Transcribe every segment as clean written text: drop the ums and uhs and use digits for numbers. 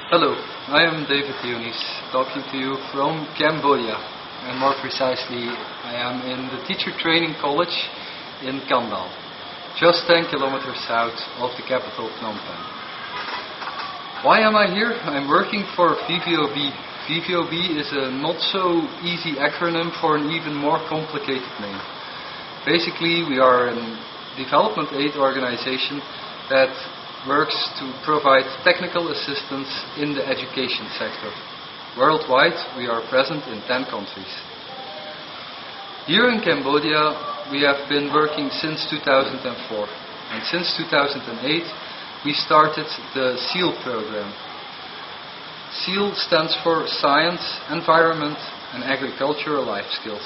Hello, I am David Dionis, talking to you from Cambodia, and more precisely I am in the teacher training college in Kandal, just 10 kilometers south of the capital Phnom Penh. Why am I here? I'm working for VVOB. VVOB is a not so easy acronym for an even more complicated name. Basically, we are a development aid organization that works to provide technical assistance in the education sector. Worldwide, we are present in 10 countries. Here in Cambodia, we have been working since 2004, and since 2008 we started the SEAL program. SEAL stands for Science, Environment and Agricultural Life Skills.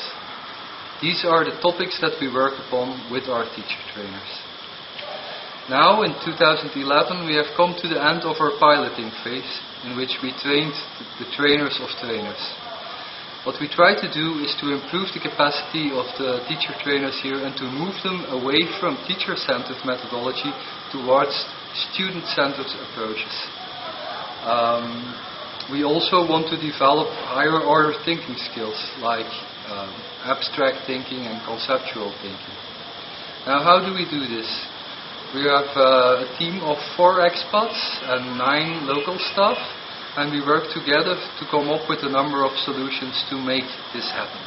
These are the topics that we work upon with our teacher trainers. Now, in 2011, we have come to the end of our piloting phase, in which we trained the trainers of trainers. What we try to do is to improve the capacity of the teacher trainers here and to move them away from teacher-centered methodology towards student-centered approaches. We also want to develop higher order thinking skills like abstract thinking and conceptual thinking. Now, how do we do this? We have a team of 4 expats and 9 local staff, and we work together to come up with a number of solutions to make this happen.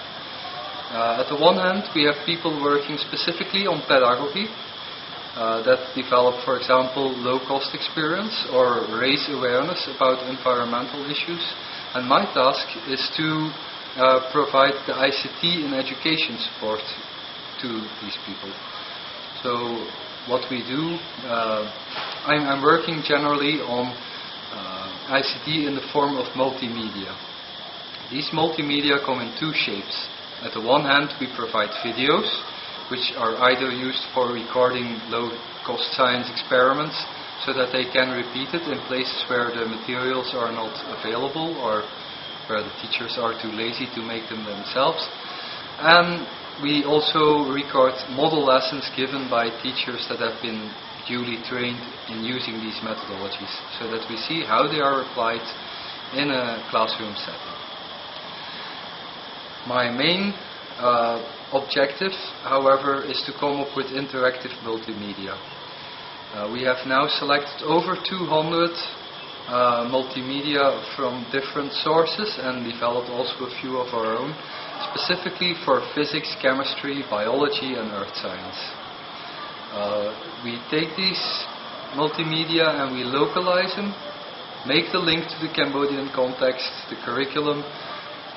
At the one hand, we have people working specifically on pedagogy that develop, for example, low-cost experience or raise awareness about environmental issues. And my task is to provide the ICT and education support to these people. So what we do, I'm working generally on ICT in the form of multimedia. These multimedia come in 2 shapes. At the one hand, we provide videos, which are either used for recording low-cost science experiments so that they can repeat it in places where the materials are not available or where the teachers are too lazy to make them themselves. And we also record model lessons given by teachers that have been duly trained in using these methodologies, so that we see how they are applied in a classroom setting. My main objective, however, is to come up with interactive multimedia. We have now selected over 200 multimedia from different sources and developed also a few of our own, specifically for physics, chemistry, biology and earth science. We take these multimedia and we localize them, make the link to the Cambodian context, the curriculum,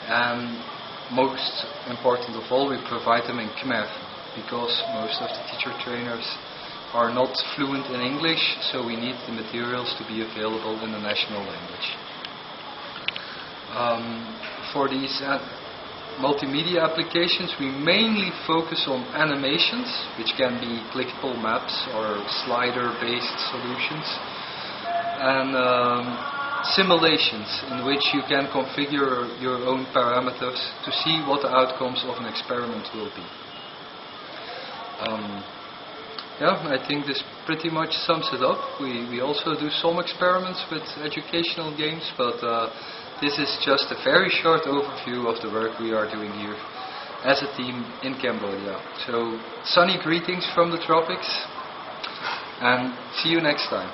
and most important of all, we provide them in Khmer, because most of the teacher trainers are not fluent in English, so we need the materials to be available in the national language. For these multimedia applications, we mainly focus on animations, which can be clickable maps or slider-based solutions, and simulations in which you can configure your own parameters to see what the outcomes of an experiment will be. I think this pretty much sums it up. We also do some experiments with educational games, but this is just a very short overview of the work we are doing here as a team in Cambodia. So, sunny greetings from the tropics, and see you next time.